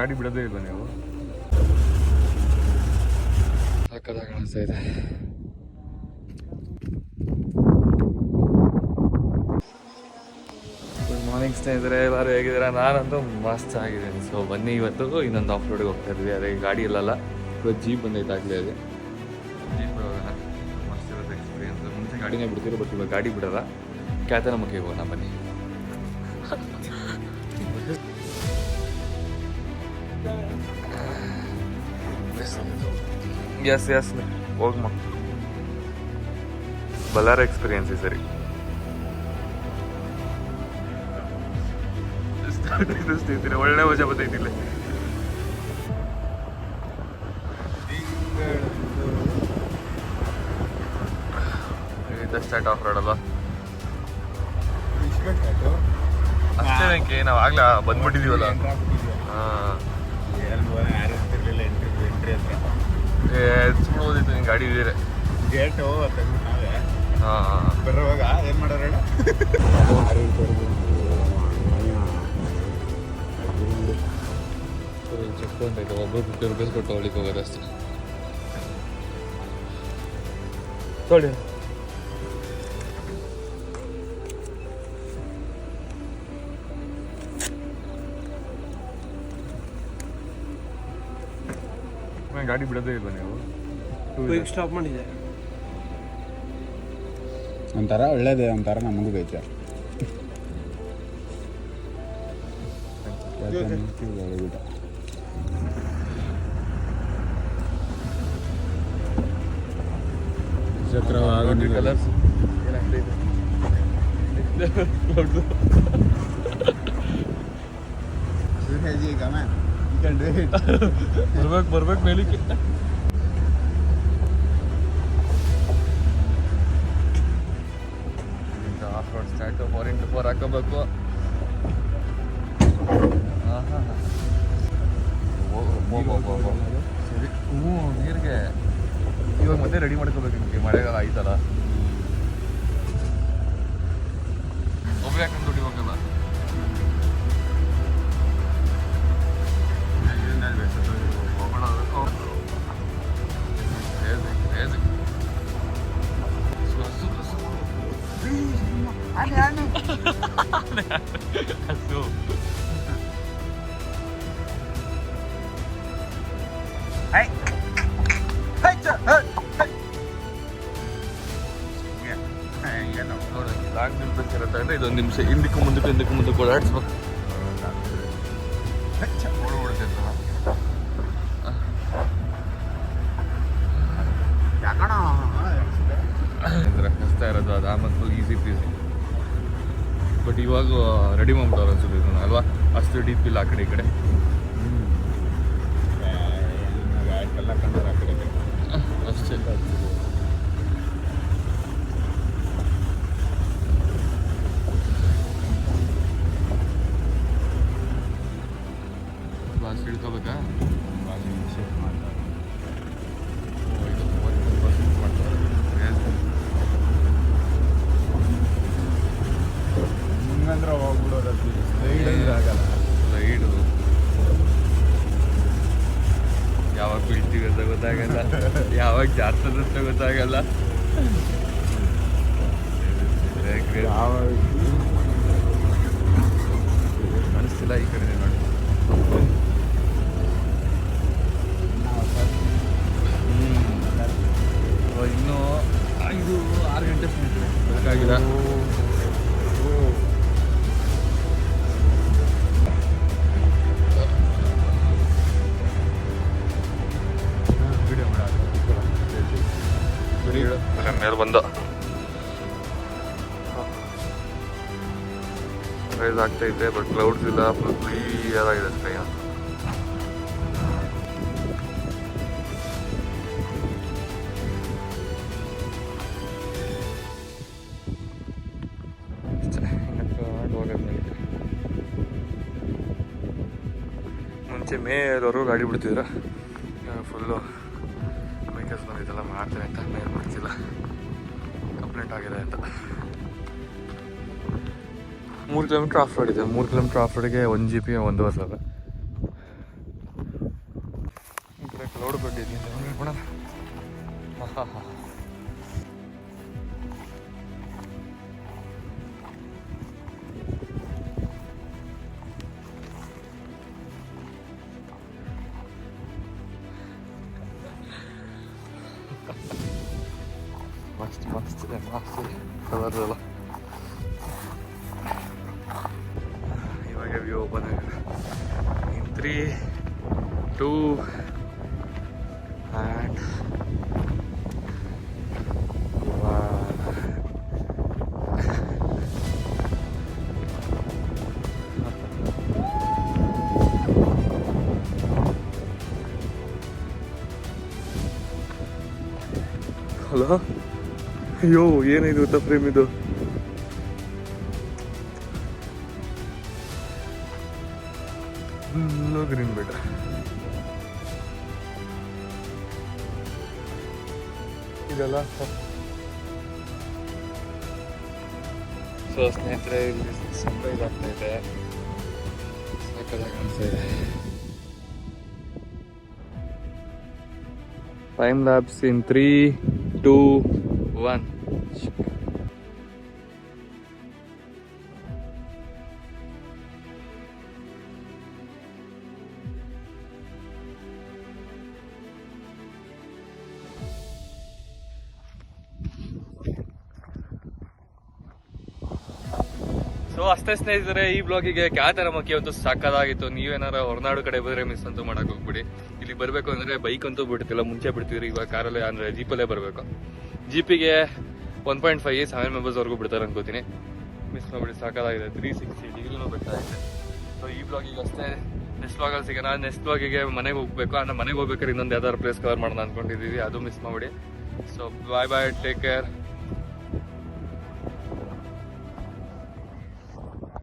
ಗಾಡಿ ಬಿಡೋದೇ ಇಲ್ಲ ನೀವು. ಸಕ್ಕತ್ತಾಗಿ ಕಾಣಿಸ್ತಾ ಇದೆ. ಗುಡ್ ಮಾರ್ನಿಂಗ್ ಸ್ನೇಹಿತರೆ, ಎಲ್ಲರೂ ಹೇಗಿದ್ದೀರಾ? ನಾನಂತೂ ಮಸ್ತ್ ಆಗಿದ್ದೀನಿ. ಸೊ ಬನ್ನಿ, ಇವತ್ತು ಇನ್ನೊಂದು ಆಫ್ ರೋಡಿಗೆ ಹೋಗ್ತಾ ಇದ್ವಿ. ಅದೇ ಗಾಡಿ ಇಲ್ಲಲ್ಲ, ಇವತ್ತು ಜೀಪ್ ಬಂದೈತೆ ಆಗಲೇ. ಅದೇ ಜೀಪ್ ಹೋಗೋಣ, ಮಸ್ತ್ ಇರೋದು ಎಕ್ಸ್ಪೀರಿಯನ್ಸ್. ಮುಂಚೆ ಗಾಡಿನೇ ಬಿಡ್ತಿರೋ, ಬಟ್ ಇವಾಗ ಗಾಡಿ ಬಿಡೋಲ್ಲ. ಕ್ಯಾತನಮಕ್ಕೆ ಹೋಗೋಣ ಬನ್ನಿ. ಎಸ್ ಎಸ್ ಹೋಗಮ್ಮ. ಬಲ್ಲಾರ ಎಕ್ಸ್ಪೀರಿಯನ್ಸ್ ಈ ಸರಿ. ಒಳ್ಳೆ ಮಜಾ ಬರ್ತೈತಿಲ್ಲ. ಸ್ಟಾರ್ಟ್ ಆಫ್ ರೋಡ್ ಅಲ್ವಾ? ಅಷ್ಟೇ ನನಗೆ, ನಾವು ಆಗ್ಲೇ ಬಂದ್ಬಿಟ್ಟಿದೀವಲ್ಲ. ಸುಮ್ಮನೆ ಓದಿತ್ತು ನಿನ್ ಗಾಡಿ ಇದ್ದೀರಿ. ಗೇಟು ಬರುವಾಗ ಏನು ಮಾಡೋಣ, ಚೆಕ್ ಪಾಯಿಂಟ್ ಆಯ್ತು. ಒಬ್ಬರು 50 ರೂಪೀಸ್ ಕೊಟ್ಟು ಅವಳಿಗೆ ಹೋಗೋದು ಅಷ್ಟೇ. ತೊಳಿ ಗಾಡಿ ಬಿಡೋದೇ ಇಲ್ಲ ನೀವು. ಸ್ಟಾಪ್ ಮಾಡಿದೆ. ಒಂಥರ ಒಳ್ಳೇದೇ, ಒಂಥರ ನಮಗೂ ಬೇಜ. ಕಲರ್ಸ್ ಬರ್ಬೇಕು ಮೇಲಿಕ್ಕೆ. ಆಫ್ ರೋಡ್ ಸ್ಟಾರ್ಟ್ 4x4 ಹಾಕೋಬೇಕು. ಸರಿ, ನೀರಿಗೆ ಇವಾಗ ಮತ್ತೆ ರೆಡಿ ಮಾಡ್ಕೋಬೇಕು. ನಿಮಗೆ ಮಳೆಗಾಲ ಆಯ್ತಲ್ಲ, ಒಬ್ಬರೇ ಹಾಕೊಂಡು ದುಡ್ಡು ಹೋಗಲ್ಲ. ಲಾಂಗ್ ನಿಲ್ಬೇಕಿರುತ್ತೆ ಅಂದರೆ ಇದೊಂದು ನಿಮಿಷ ಹಿಂದಕ್ಕೂ ಮುಂದಕ್ಕೂ ಓಡಾಡಿಸ್ಬೇಕು. ಓಡ್ಬಿಡ್ತೈತಲ್ಲ ಅಂದರೆ ಕಷ್ಟ ಇರೋದು. ಅದು ಆಮೇಲೆ ಫುಲ್ ಈಸಿ ಪೀಸಿ. ಬಟ್ ಇವಾಗ ರೆಡಿ ಮಾಡ್ಬಿಟ್ಟವ್ರು ಅನ್ಸುತ್ತೆ ಇದನ್ನು ಅಲ್ವಾ? ಅಷ್ಟು ಡೀಪ್ ಇಲ್ಲ ಆ ಕಡೆ ಈ ಕಡೆ. ಅಷ್ಟೇ ಬಾಸ್ ಹಿಡ್ಕೋಬೇಕಾ? ಇದು 40% ಮಾಡ್ತಾರೆ. ಹಿಂಗಂದ್ರೆ ಹೋಗ್ಬಿಡೋದು, ಸ್ಲೈಡ್ ಆಗಲ್ಲ. ಸ್ಲೈಡು ಯಾವಾಗ ಬೀಳ್ತೀವಿ ಅಂತ ಗೊತ್ತಾಗಲ್ಲ, ಯಾವಾಗ ಜಾರ್ತದೆ ಅಂತ ಗೊತ್ತಾಗಲ್ಲ. ಕಾಣಿಸ್ತಿಲ್ಲ ಈ ಕಡೆ ನೋಡಿ. ಇನ್ನೂ 5-6 ಗಂಟೆ ಸ್ನೇಹಿತರೆ ಬೆಳಕಾಗಿಲ್ಲ. ಮೇಲೆ ಬಂದ ರೈಸ್ ಆಗ್ತೈತೆ, ಬಟ್ ಕ್ಲೌಡ್ಸ್ ಇಲ್ಲ, ಫುಲ್ ಕ್ಲಿಯರ್ ಆಗಿದೆ ಸ್ಕೈ. ಮುಂಚೆ ಮೇಲವರು ಗಾಡಿ ಬಿಡ್ತಿದ್ರ, ಫುಲ್ಲು ವೆಹಿಕಲ್ಸ್ ಬಂದಿದ್ದೆಲ್ಲ ಮಾಡ್ತಾರೆ ಅಂತ ಮೇಲ್ ಮಾಡ್ತಿಲ್ಲ, ಕಂಪ್ಲೇಂಟ್ ಆಗಿದೆ ಅಂತ. 3 ಕಿಲೋಮೀಟ್ರ್ ಆಫ್ ರೋಡ್ ಇದೆ. 3 ಕಿಲೋಮೀಟ್ರ್ ಆಫ್ ರೋಡಿಗೆ 1 GB 1 ವರ್ಷ. ನೋಡ್ಕೊಂಡಿದ್ದೀನಿ ಕೂಡ ಹಾಂ ಹಾಂ ಮಸ್ತ್ ಮಸ್ತ್ ಇದೆ ಮಸ್ತ್ ಕಲರ್ ಎಲ್ಲ ಇವಾಗ ವ್ಯೂ ಓಪನ್ ಆಗಿದೆ ಇನ್ 3, 2 and ಹಲೋ ಅಯ್ಯೋ ಏನಿದು ಗೊತ್ತಾ ಪ್ರೇಮ್ ಇದು ಗ್ರೀನ್ ಬೇಡ ಇದೆಲ್ಲ ಸೊ ಸ್ನೇಹಿತರೆ ಇಲ್ಲಿ ಸನ್ರೈಸ್ ಆಗ್ತಾ ಇದೆ ಸಾಕಾಗಿ ಕಾಣಿಸ್ತಾ ಇದೆ ಟೈಮ್ ಲ್ಯಾಬ್ಸ್ ಇನ್ 3, 2, 1 ಸೊ ಅಷ್ಟೇ ಸ್ನೇಹಿತರೆ ಈ ಬ್ಲಾಗಿಗೆ ಕ್ಯಾತರಮಕ್ಕಿ ಅಂತೂ ಸಾಕಾಗಿತ್ತು. ನೀವೇನಾರ ಹೊರನಾಡು ಕಡೆ ಬಂದ್ರೆ ಮಿಸ್ ಅಂತೂ ಮಾಡಕ್ ಹೋಗ್ಬಿಡಿ. ಇಲ್ಲಿ ಬರಬೇಕು ಅಂದ್ರೆ ಬೈಕ್ ಅಂತೂ ಬಿಡ್ತಿಲ್ಲ, ಮುಂಚೆ ಬಿಡ್ತಿದ್ರಿ, ಇವಾಗ ಕಾರಲ್ಲೇ ಅಂದ್ರೆ ಜೀಪಲ್ಲೇ ಬರಬೇಕು. ಜೀಪಿಗೆ 1.5 7 ಮೆಂಬರ್ಸ್ವರೆಗೂ ಬಿಡ್ತಾರೆ ಅನ್ಕೋತೀನಿ. ಮಿಸ್ ಮಾಡಿಬಿಡಿ, ಸಾಕಾಗಿದೆ. 360 ಡಿಗ್ರಿನೂ ಬಿಡ್ತಾ ಇದೆ. ಸೊ ಈ ಬ್ಲಾಗಿಗೆ ಅಷ್ಟೇ. ನೆಕ್ಸ್ಟ್ ಬ್ಲಾಗಲ್ಲಿ ಸಿಗೋಣ. ನೆಕ್ಸ್ಟ್ ಬ್ಲಾಗಿಗೆ ಮನೆಗೆ ಹೋಗ್ಬೇಕು. ಅಂದ್ರೆ ಮನೆಗೆ ಹೋಗ್ಬೇಕಾದ್ರೆ ಇನ್ನೊಂದು ಯಾವ್ದಾದ್ರು ಪ್ಲೇಸ್ ಕವರ್ ಮಾಡೋಣ ಅಂದ್ಕೊಂಡಿದ್ದೀವಿ, ಅದು ಮಿಸ್ ಮಾಡಿಬಿಡಿ. ಸೊ ಬಾಯ್ ಬಾಯ್, ಟೇಕ್ ಕೇರ್.